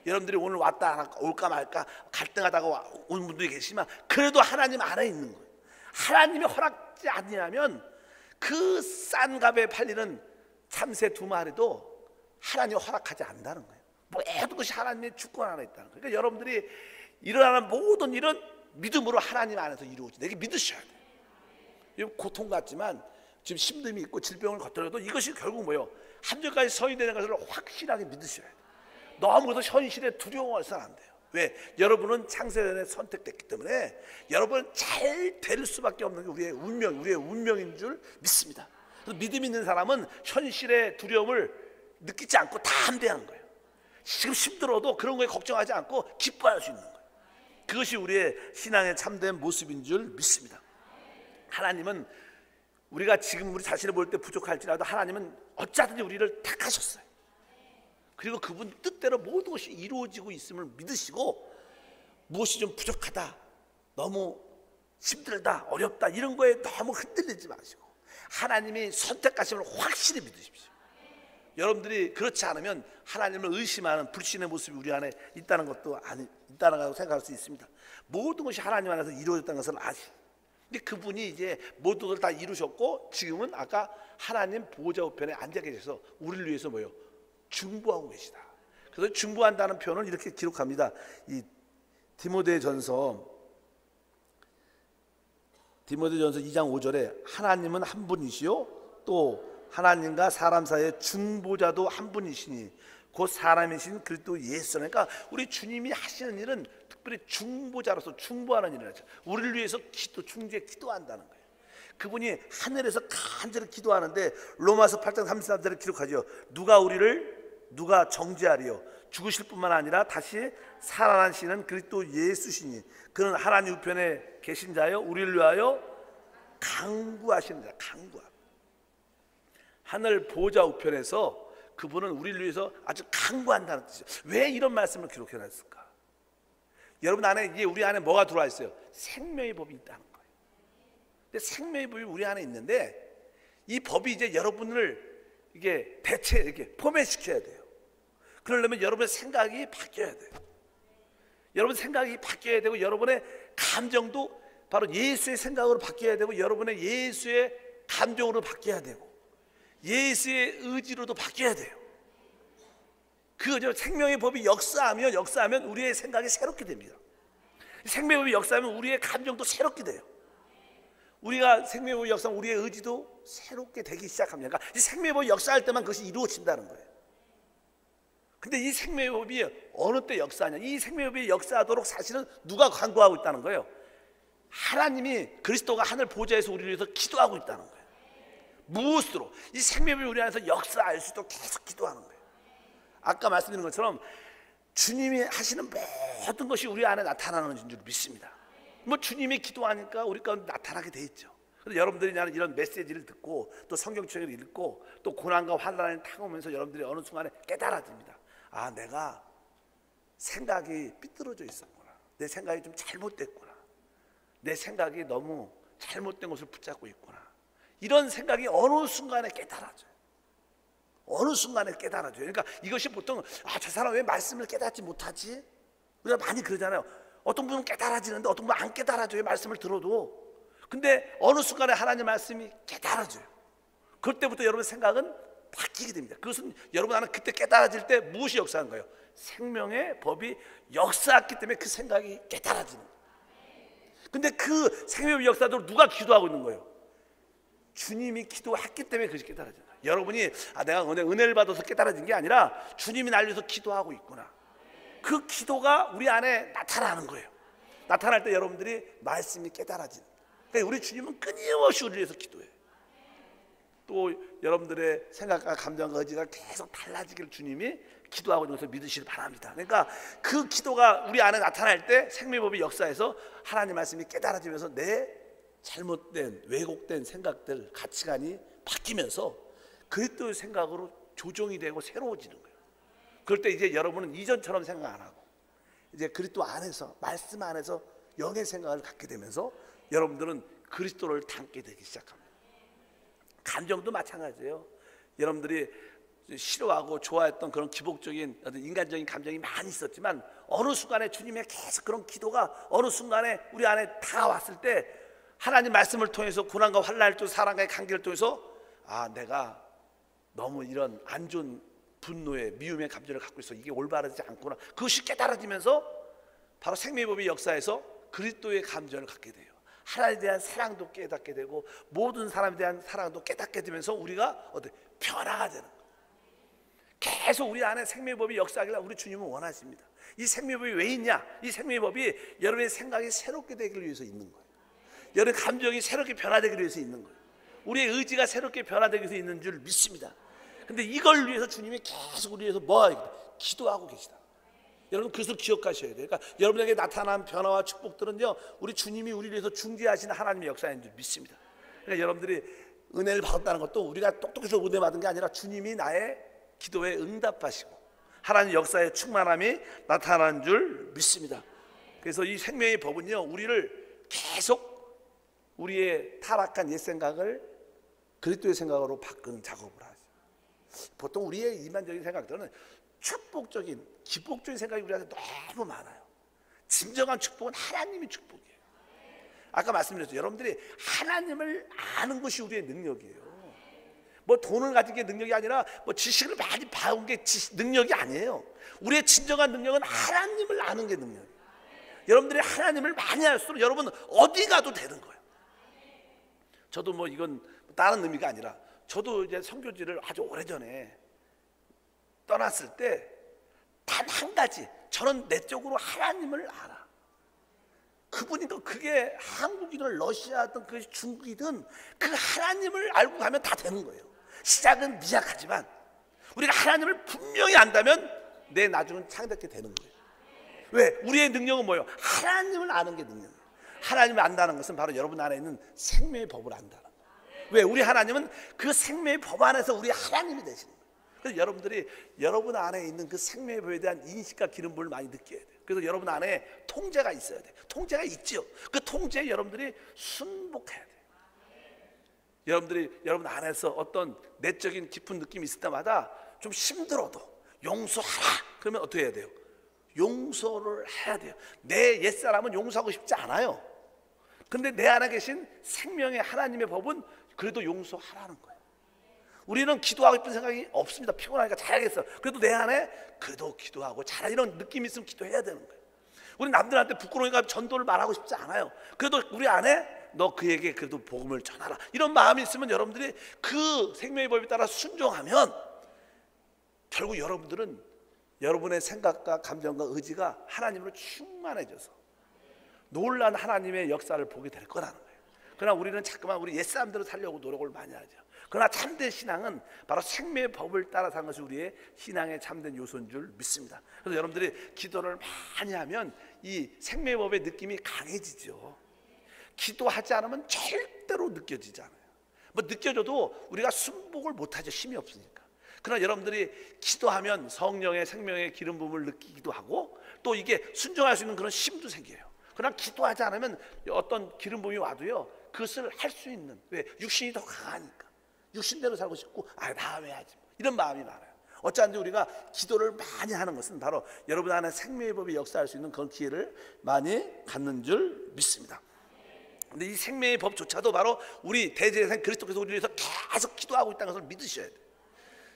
여러분들이 오늘 왔다 올까 말까 갈등하다가 온 분들이 계시지만 그래도 하나님 안에 있는 거예요. 하나님이 허락지 아니하면 그 싼 값에 팔리는 참새 2마리도 하나님이 허락하지 않는다는 거예요. 모든 것이 하나님의 주권 안에 있다는 거예요. 그러니까 여러분들이 일어나는 모든 일은 믿음으로 하나님 안에서 이루어져요. 내게 믿으셔야 돼요. 고통 같지만 지금 힘듦이 있고 질병을 걷더라도 이것이 결국 뭐예요? 한절까지 서야 되는 것을 확실하게 믿으셔야 돼요. 너무도 현실에 두려워해서는 안 돼요. 왜? 여러분은 창세전에 선택됐기 때문에 여러분은 잘 될 수밖에 없는 게 우리의 운명인 줄 믿습니다. 그래서 믿음 있는 사람은 현실의 두려움을 느끼지 않고 다 함대하는 거예요. 지금 힘들어도 그런 거에 걱정하지 않고 기뻐할 수 있는 거예요. 그것이 우리의 신앙의 참된 모습인 줄 믿습니다. 하나님은 우리가 지금 우리 자신을 볼 때 부족할지라도 하나님은 어쩌든지 우리를 택하셨어요. 그리고 그분 뜻대로 모든 것이 이루어지고 있음을 믿으시고 무엇이 좀 부족하다, 너무 힘들다, 어렵다 이런 거에 너무 흔들리지 마시고 하나님이 선택하심을 확실히 믿으십시오. 여러분들이 그렇지 않으면 하나님을 의심하는 불신의 모습이 우리 안에 있다는 것도 있다고 생각할 수 있습니다. 모든 것이 하나님 안에서 이루어졌다는 것을 아시죠. 근데 그분이 이제 모든 걸 다 이루셨고 지금은 아까 하나님 보호자 우편에 앉아 계셔서 우리를 위해서 뭐예요? 중보하고 계시다. 그래서 중보한다는 표현을 이렇게 기록합니다. 이 디모데전서 2장 5절에 하나님은 한 분이시요 또 하나님과 사람 사이의 중보자도 한 분이시니 곧 사람이신 그리스도 예수. 그러니까 우리 주님이 하시는 일은 특별히 중보자로서 중보하는 일을 하죠. 우리를 위해서 기도한다는 거예요. 그분이 하늘에서 간절히 기도하는데 로마서 8장 33절에 기록하죠. 누가 정죄하리요? 죽으실 뿐만 아니라 다시 살아나시는 그리스도 예수시니 그는 하나님 우편에 계신 자요 우리를 위하여 간구하시는 자. 하늘 보호자 우편에서 그분은 우리를 위해서 아주 간구한다는 뜻이죠. 왜 이런 말씀을 기록해놨을까? 여러분 안에 이제 우리 안에 뭐가 들어와 있어요? 생명의 법이 있다는 거예요. 근데 생명의 법이 우리 안에 있는데 이 법이 이제 여러분을 이게 이렇게 포맷시켜야 돼요. 그러려면 여러분의 생각이 바뀌어야 돼요. 여러분 생각이 바뀌어야 되고 여러분의 감정도 바로 예수의 생각으로 바뀌어야 되고 여러분의 예수의 감정으로 바뀌어야 되고 예수의 의지로도 바뀌어야 돼요. 그 생명의 법이 역사하면 우리의 생각이 새롭게 됩니다. 생명의 법이 역사하면 우리의 감정도 새롭게 돼요. 우리가 생명의 법이 역사하면 우리의 의지도 새롭게 되기 시작합니다. 그러니까 이 생명의 법이 역사할 때만 그것이 이루어진다는 거예요. 근데 이 생명의 법이 어느 때 역사하냐? 이 생명의 법이 역사하도록 사실은 누가 간구하고 있다는 거예요? 하나님이 그리스도가 하늘 보좌에서 우리를 위해서 기도하고 있다는 거예요. 무엇으로? 이 생명이 우리 안에서 역사할 수 있도록 계속 기도하는 거예요. 아까 말씀드린 것처럼 주님이 하시는 모든 것이 우리 안에 나타나는 줄 믿습니다. 뭐 주님이 기도하니까 우리 가운데 나타나게 돼 있죠. 그래서 여러분들이 이런 메시지를 듣고 또 성경책을 읽고 또 고난과 환난을 타고면서 여러분들이 어느 순간에 깨달아집니다. 아, 내가 생각이 삐뚤어져 있었구나. 내 생각이 좀 잘못됐구나. 내 생각이 너무 잘못된 것을 붙잡고 있구나. 이런 생각이 어느 순간에 깨달아져요. 어느 순간에 깨달아져요. 그러니까 이것이 보통 저 사람 왜 말씀을 깨닫지 못하지? 우리가 많이 그러잖아요. 어떤 분은 깨달아지는데 어떤 분은 안 깨달아져요. 말씀을 들어도. 근데 어느 순간에 하나님 말씀이 깨달아져요. 그럴 때부터 여러분의 생각은 바뀌게 됩니다. 그것은 여러분 안에 그때 깨달아질 때 무엇이 역사한 거예요? 생명의 법이 역사했기 때문에 그 생각이 깨달아지는 거예요. 근데 그 생명의 역사도 누가 기도하고 있는 거예요? 주님이 기도했기 때문에 그것이 깨달아져요. 여러분이 내가 은혜를 받아서 깨달아진 게 아니라 주님이 날 위해서 기도하고 있구나. 그 기도가 우리 안에 나타나는 거예요. 나타날 때 여러분들이 말씀이 깨달아지는. 그러니까 우리 주님은 끊임없이 우리를 위해서 기도해요. 또 여러분들의 생각과 감정과 의지가 계속 달라지길 주님이 기도하고 있는 것을 믿으시길 바랍니다. 그러니까 그 기도가 우리 안에 나타날 때 생명법의 역사에서 하나님 말씀이 깨달아지면서 내 잘못된 왜곡된 생각들, 가치관이 바뀌면서 그리스도의 생각으로 조정이 되고 새로워지는 거예요. 그럴 때 이제 여러분은 이전처럼 생각 안 하고 이제 그리스도 안에서 말씀 안에서 영의 생각을 갖게 되면서 여러분들은 그리스도를 닮게 되기 시작합니다. 감정도 마찬가지예요. 여러분들이 싫어하고 좋아했던 그런 기복적인 어떤 인간적인 감정이 많이 있었지만 어느 순간에 주님의 계속 그런 기도가 어느 순간에 우리 안에 다가왔을 때 하나님 말씀을 통해서 고난과 환난을 통해서 사랑과의 관계를 통해서 내가 너무 이런 안 좋은 분노의 미움의 감정을 갖고 있어. 이게 올바르지 않구나. 그것이 깨달아지면서 바로 생명의 법의 역사에서 그리스도의 감정을 갖게 돼요. 하나님에 대한 사랑도 깨닫게 되고 모든 사람에 대한 사랑도 깨닫게 되면서 우리가 변화가 되는 거예요. 계속 우리 안에 생명의 법이 역사하기를 우리 주님은 원하십니다. 이 생명의 법이 왜 있냐? 이 생명의 법이 여러분의 생각이 새롭게 되기를 위해서 있는 거예요. 여러분의 감정이 새롭게 변화되기 위해서 있는 거예요. 우리의 의지가 새롭게 변화되기 위해서 있는 줄 믿습니다. 근데 이걸 위해서 주님이 계속 우리 위해서 기도하고 계시다. 여러분 그것을 기억하셔야 돼요. 그러니까 여러분에게 나타난 변화와 축복들은요, 우리 주님이 우리를 위해서 중재하시는 하나님의 역사인 줄 믿습니다. 그러니까 여러분들이 은혜를 받았다는 것도 우리가 똑똑해서 은혜 받은 게 아니라 주님이 나의 기도에 응답하시고 하나님 역사의 충만함이 나타나는 줄 믿습니다. 그래서 이 생명의 법은요, 우리를 계속 우리의 타락한 옛 생각을 그리스도의 생각으로 바꾸는 작업을 하죠. 보통 우리의 이만적인 생각들은 축복적인, 기복적인 생각이 우리한테 너무 많아요. 진정한 축복은 하나님이 축복이에요. 아까 말씀드렸죠. 여러분들이 하나님을 아는 것이 우리의 능력이에요. 뭐 돈을 가진 게 능력이 아니라 뭐 지식을 많이 배운 게 능력이 아니에요. 우리의 진정한 능력은 하나님을 아는 게 능력이에요. 여러분들이 하나님을 많이 알수록 여러분 어디 가도 되는 거예요. 저도 뭐 이건 다른 의미가 아니라 저도 이제 선교지를 아주 오래전에 떠났을 때 단 한 가지, 저는 내적으로 하나님을 알아. 그분이든 그게 한국이든 러시아든 그 중국이든 그 하나님을 알고 가면 다 되는 거예요. 시작은 미약하지만 우리가 하나님을 분명히 안다면 내 나중은 창답게 되는 거예요. 왜? 우리의 능력은 뭐예요? 하나님을 아는 게 능력이에요. 하나님을 안다는 것은 바로 여러분 안에 있는 생명의 법을 안다는 거예요. 왜? 우리 하나님은 그 생명의 법 안에서 우리 하나님이 되시는 거예요. 그래서 여러분들이 여러분 안에 있는 그 생명의 법에 대한 인식과 기름부을 많이 느껴야 돼요. 그래서 여러분 안에 통제가 있어야 돼요. 통제가 있죠. 그 통제에 여러분들이 순복해야 돼요. 여러분 안에서 어떤 내적인 깊은 느낌이 있을 때마다 좀 힘들어도 용서하라. 그러면 어떻게 해야 돼요? 용서를 해야 돼요. 내 옛사람은 용서하고 싶지 않아요. 근데 내 안에 계신 생명의 하나님의 법은 그래도 용서하라는 거예요. 우리는 기도하고 싶은 생각이 없습니다. 피곤하니까 자야겠어. 그래도 내 안에 그래도 기도하고 잘하 이런 느낌이 있으면 기도해야 되는 거예요. 우리 남들한테 부끄러우니까 전도를 말하고 싶지 않아요. 그래도 우리 안에 너 그에게 그래도 복음을 전하라 이런 마음이 있으면 여러분들이 그 생명의 법에 따라 순종하면 결국 여러분들은 여러분의 생각과 감정과 의지가 하나님으로 충만해져서 놀란 하나님의 역사를 보게 될 거라는 거예요. 그러나 우리는 자꾸만 우리 옛사람대로 살려고 노력을 많이 하죠. 그러나 참된 신앙은 바로 생명의 법을 따라 사는 것이 우리의 신앙의 참된 요소인 줄 믿습니다. 그래서 여러분들이 기도를 많이 하면 이 생명의 법의 느낌이 강해지죠. 기도하지 않으면 절대로 느껴지지 않아요. 뭐 느껴져도 우리가 순복을 못하죠. 힘이 없으니까. 그러나 여러분들이 기도하면 성령의 생명의 기름 부음을 느끼기도 하고 또 이게 순종할 수 있는 그런 힘도 생겨요. 그러나 기도하지 않으면 어떤 기름 부음이 와도요, 그것을 할 수 있는, 왜? 육신이 더 강하니까 육신대로 살고 싶고 다음에 하지 이런 마음이 많아요. 어쩌는지 우리가 기도를 많이 하는 것은 바로 여러분 안에 생명의 법이 역사할 수 있는 그런 기회를 많이 갖는 줄 믿습니다. 근데 이 생명의 법조차도 바로 우리 대제사장 그리스도께서 우리를 위해서 계속 기도하고 있다는 것을 믿으셔야 돼요.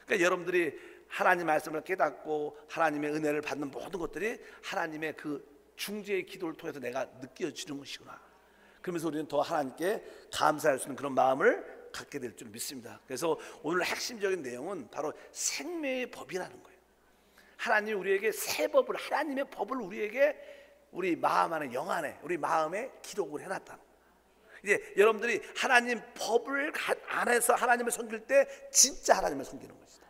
그러니까 여러분들이 하나님 말씀을 깨닫고 하나님의 은혜를 받는 모든 것들이 하나님의 그 중재의 기도를 통해서 내가 느껴지는 것이구나. 그러면서 우리는 더 하나님께 감사할 수 있는 그런 마음을 갖게 될 줄 믿습니다. 그래서 오늘 핵심적인 내용은 바로 생명의 법이라는 거예요. 하나님이 우리에게 새 법을, 하나님의 법을 우리에게 우리 마음 안에, 영 안에, 우리 마음에 기록을 해놨다는 거예요. 이제 여러분들이 하나님 법을 안에서 하나님을 섬길 때 진짜 하나님을 섬기는 것이다.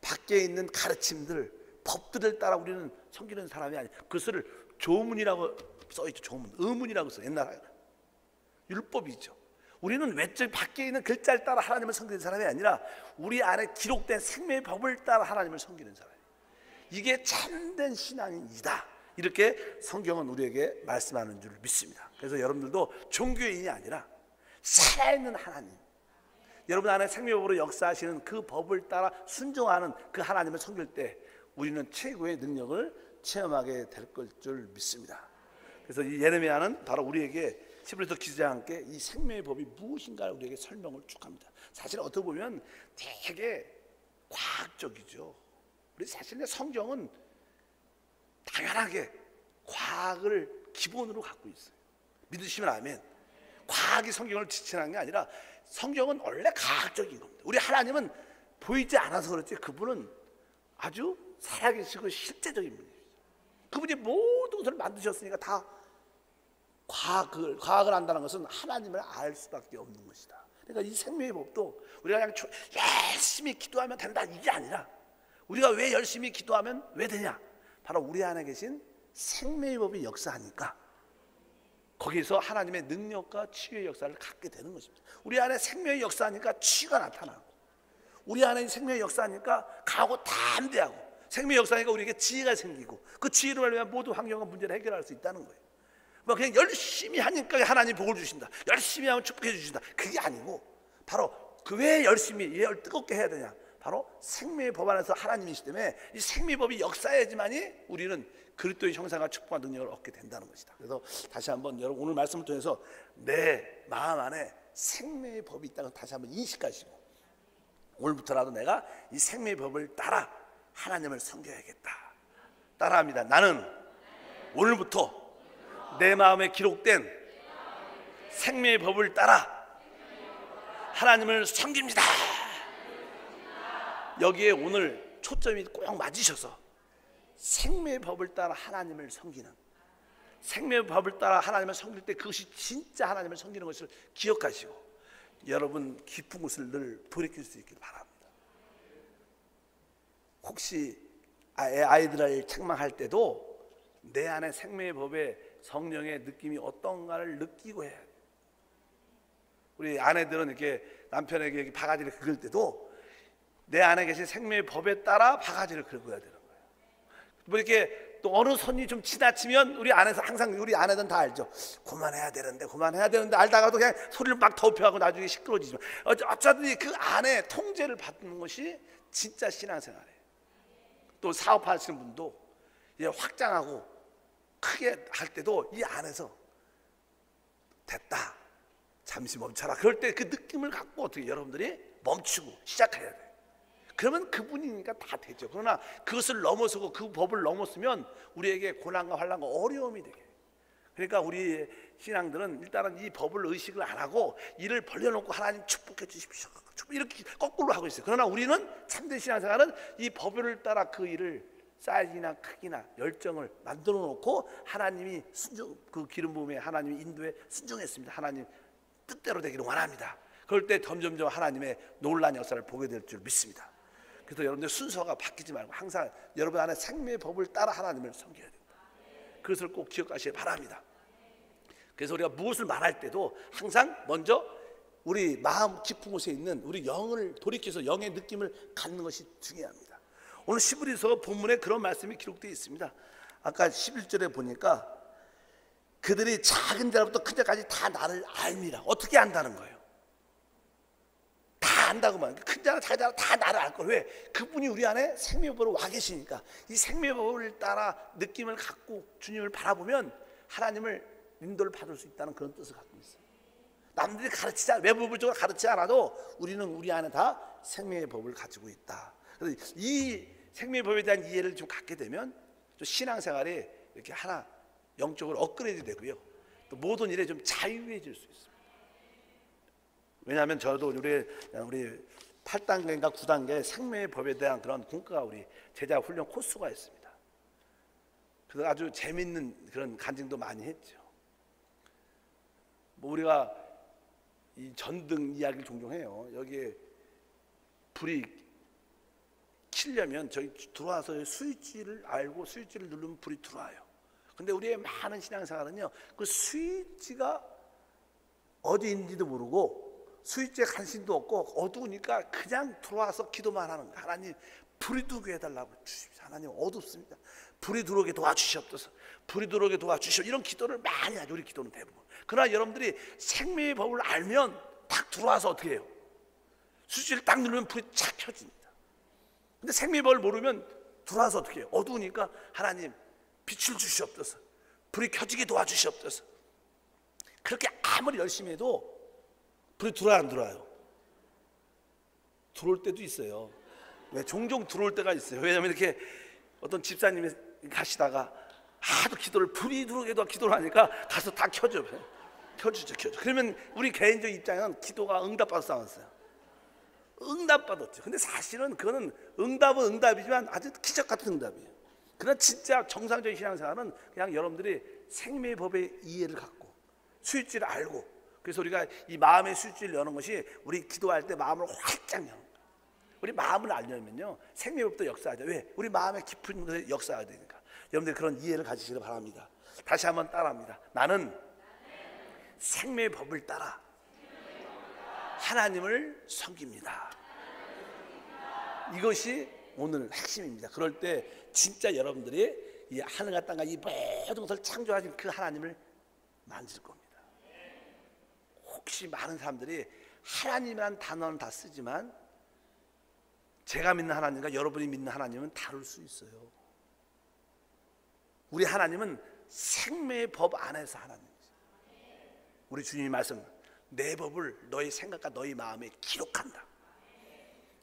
밖에 있는 가르침들, 법들을 따라 우리는 섬기는 사람이 아니에요. 그것을 조문이라고 써있죠. 조문, 의문이라고 써. 옛날에 율법이죠. 우리는 외적 밖에 있는 글자를 따라 하나님을 섬기는 사람이 아니라 우리 안에 기록된 생명의 법을 따라 하나님을 섬기는 사람이에요. 이게 참된 신앙이다. 이렇게 성경은 우리에게 말씀하는 줄 믿습니다. 그래서 여러분들도 종교인이 아니라 살아있는 하나님, 여러분 안에 생명법으로 역사하시는 그 법을 따라 순종하는 그 하나님을 섬길 때 우리는 최고의 능력을 체험하게 될 걸 줄 믿습니다. 그래서 이 예레미야는 바로 우리에게 히브리서 기자와 함께 이 생명의 법이 무엇인가를 우리에게 설명을 쭉 합니다. 사실 어떻게 보면 되게 과학적이죠. 우리 사실 성경은 당연하게 과학을 기본으로 갖고 있어요. 믿으시면 아멘. 과학이 성경을 지칭하는 게 아니라 성경은 원래 과학적인 겁니다. 우리 하나님은 보이지 않아서 그렇지 그분은 아주 살아계시고 실제적인 분이에요. 그분이 모든 것을 만드셨으니까 다 과학을 안다는 것은 하나님을 알 수밖에 없는 것이다. 그러니까 이 생명의 법도 우리가 그냥 열심히 기도하면 된다 이게 아니라 우리가 왜 열심히 기도하면 왜 되냐? 바로 우리 안에 계신 생명의 법이 역사하니까 거기서 하나님의 능력과 치유의 역사를 갖게 되는 것입니다. 우리 안에 생명의 역사하니까 치유가 나타나고 우리 안에 생명의 역사하니까 강하고 담대하고 생명의 역사하니까 우리에게 지혜가 생기고 그 지혜로 말하면 모든 환경과 문제를 해결할 수 있다는 거예요. 뭐 그냥 열심히 하니까 하나님 복을 주신다. 열심히 하면 축복해 주신다. 그게 아니고 바로 그 왜 열심히 왜 뜨겁게 해야 되냐? 바로 생명의 법 안에서 하나님이시기 때문에 이 생명의 법이 역사해야지만이 우리는 그리스도의 형상과 축복과 능력을 얻게 된다는 것이다. 그래서 다시 한번 여러분 오늘 말씀을 통해서 내 마음 안에 생명의 법이 있다는 걸 다시 한번 인식하시고 오늘부터라도 내가 이 생명의 법을 따라 하나님을 섬겨야겠다. 따라합니다. 나는 오늘부터 내 마음에 기록된 생명의 법을 따라 하나님을 섬깁니다. 여기에 오늘 초점이 꼭 맞으셔서 생명의 법을 따라 하나님을 섬기는 생명의 법을 따라 하나님을 섬길 때 그것이 진짜 하나님을 섬기는 것을 기억하시고 여러분 깊은 곳을 늘 돌이킬 수 있길 바랍니다. 혹시 아이들을 책망할 때도 내 안에 생명의 법에 성령의 느낌이 어떤가를 느끼고 해야 돼요. 우리 아내들은 이렇게 남편에게 바가지를 긁을 때도 내 안에 계신 생명의 법에 따라 바가지를 긁어야 되는 거예요. 뭐 이렇게 또 어느 선이 좀 지나치면 우리 안에서 항상 우리 아내들은 다 알죠. 그만해야 되는데 알다가도 그냥 소리를 막 덮여하고 나중에 시끄러워지지만 어쩌든지 그 안에 통제를 받는 것이 진짜 신앙생활이에요. 또 사업하시는 분도 이제 확장하고 크게 할 때도 이 안에서 됐다 잠시 멈춰라 그럴 때 그 느낌을 갖고 어떻게 여러분들이 멈추고 시작해야 돼요. 그러면 그분이니까 다 되죠. 그러나 그것을 넘어서고 그 법을 넘었으면 우리에게 고난과 환난과 어려움이 되게. 그러니까 우리 신앙들은 일단은 이 법을 의식을 안 하고 이를 벌려놓고 하나님 축복해 주십시오 이렇게 거꾸로 하고 있어요. 그러나 우리는 참된 신앙생활은 이 법을 따라 그 일을 사이즈나 크기나 열정을 만들어 놓고 하나님이 그 기름 부음에 하나님의 인도에 순종했습니다. 하나님 뜻대로 되기를 원합니다. 그럴 때 점점점 하나님의 놀라운 역사를 보게 될 줄 믿습니다. 그래서 여러분들 순서가 바뀌지 말고 항상 여러분 안에 생명의 법을 따라 하나님을 섬겨야 됩니다. 그것을 꼭 기억하시기 바랍니다. 그래서 우리가 무엇을 말할 때도 항상 먼저 우리 마음 깊은 곳에 있는 우리 영을 돌이켜서 영의 느낌을 갖는 것이 중요합니다. 오늘 시브리서 본문에 그런 말씀이 기록되어 있습니다. 아까 11절에 보니까 그들이 작은 자부터 큰 자까지 다 나를 알미라. 어떻게 안다는 거예요? 다 안다고만. 큰 자나 작은 자나 다 나를 알 거예요. 왜? 그분이 우리 안에 생명의 법으로 와 계시니까 이 생명의 법을 따라 느낌을 갖고 주님을 바라보면 하나님을 인도를 받을 수 있다는 그런 뜻을 갖고 있어요. 남들이 가르치지 외부적으로 가르치지 않아도 우리는 우리 안에 다 생명의 법을 가지고 있다. 그래서 이 생명의 법에 대한 이해를 좀 갖게 되면 또 신앙생활이 이렇게 하나 영적으로 업그레이드 되고요. 또 모든 일에 좀 자유해질 수 있습니다. 왜냐하면 저도 우리 8단계인가 9단계 생명의 법에 대한 그런 공과가 우리 제자 훈련 코스가 있습니다. 그래서 아주 재밌는 그런 간증도 많이 했죠. 뭐 우리가 이 전등 이야기를 종종 해요. 여기에 불이 켜려면 저기 들어와서 스위치를 알고 스위치를 누르면 불이 들어와요. 근데 우리의 많은 신앙생활은요, 그 스위치가 어디 있는지도 모르고 스위치에 관심도 없고 어두우니까 그냥 들어와서 기도만 하는 거예요. 하나님 불이 들어오게 해달라고 주십시오. 하나님 어둡습니다. 불이 들어오게 도와주시옵소서. 불이 들어오게 도와주시옵소서. 이런 기도를 많이 하죠. 우리 기도는 대부분. 그러나 여러분들이 생명의 법을 알면 딱 들어와서 어떻게 해요? 스위치를 딱 누르면 불이 착 켜집니다. 근데 생명의 법을 모르면 들어와서 어떻게 해요? 어두우니까 하나님 빛을 주시옵소서. 불이 켜지게 도와주시옵소서. 그렇게 아무리 열심히 해도 불이 들어와요, 안 들어와요? 들어올 때도 있어요. 왜? 종종 들어올 때가 있어요. 왜냐하면 이렇게 어떤 집사님이 가시다가 하도 기도를 불이 들어오게도 기도를 하니까 가서 다 켜져. 켜주죠. 그러면 우리 개인적 입장에는 기도가 응답받아서 나왔어요. 응답받았죠. 근데 사실은 그거는 응답은 응답이지만 아주 기적 같은 응답이에요. 그러나 진짜 정상적인 신앙생활은 그냥 여러분들이 생명의 법의 이해를 갖고 스위치를 알고, 그래서 우리가 이 마음의 스위치를 여는 것이 우리 기도할 때 마음을 활짝 여는 거예요. 우리 마음을 알려면요 생명의 법도 역사하죠. 왜? 우리 마음의 깊은 것에 역사해야 되니까. 여러분들 그런 이해를 가지시길 바랍니다. 다시 한번 따라합니다. 나는 생명의 법을 따라 하나님을 섬깁니다. 이것이 오늘 핵심입니다. 그럴 때 진짜 여러분들이 이 하늘과 땅과 이 모든 것을 창조하신 그 하나님을 만질 겁니다. 혹시 많은 사람들이 하나님이라는 단어는 다 쓰지만 제가 믿는 하나님과 여러분이 믿는 하나님은 다를 수 있어요. 우리 하나님은 생명의 법 안에서 하나님이죠. 우리 주님이 말씀, 내 법을 너희 생각과 너희 마음에 기록한다.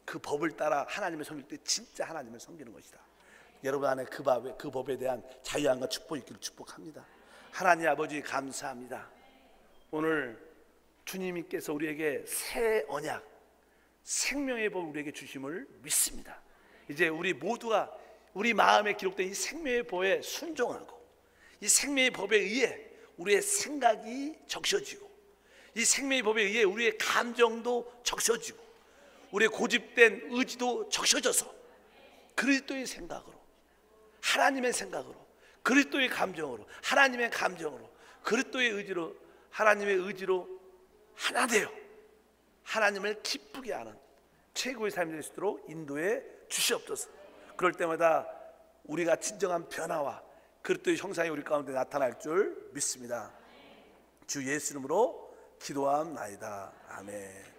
그 법을 따라 하나님을 섬길 때 진짜 하나님을 섬기는 것이다. 여러분 안에 그 법에 대한 자유함과 축복이 있기를 축복합니다. 하나님 아버지 감사합니다. 오늘 주님께서 우리에게 새 언약, 생명의 법을 우리에게 주심을 믿습니다. 이제 우리 모두가 우리 마음에 기록된 이 생명의 법에 순종하고 이 생명의 법에 의해 우리의 생각이 적셔지고 이 생명의 법에 의해 우리의 감정도 적셔지고 우리의 고집된 의지도 적셔져서 그리스도의 생각으로, 하나님의 생각으로, 그리스도의 감정으로, 하나님의 감정으로, 그리스도의 의지로, 하나님의 의지로 하나 되어 하나님을 기쁘게 하는 최고의 삶이 될 수 있도록 인도해 주시옵소서. 그럴 때마다 우리가 진정한 변화와 그리스도의 형상이 우리 가운데 나타날 줄 믿습니다. 주 예수 이름으로 기도함나이다. 아멘.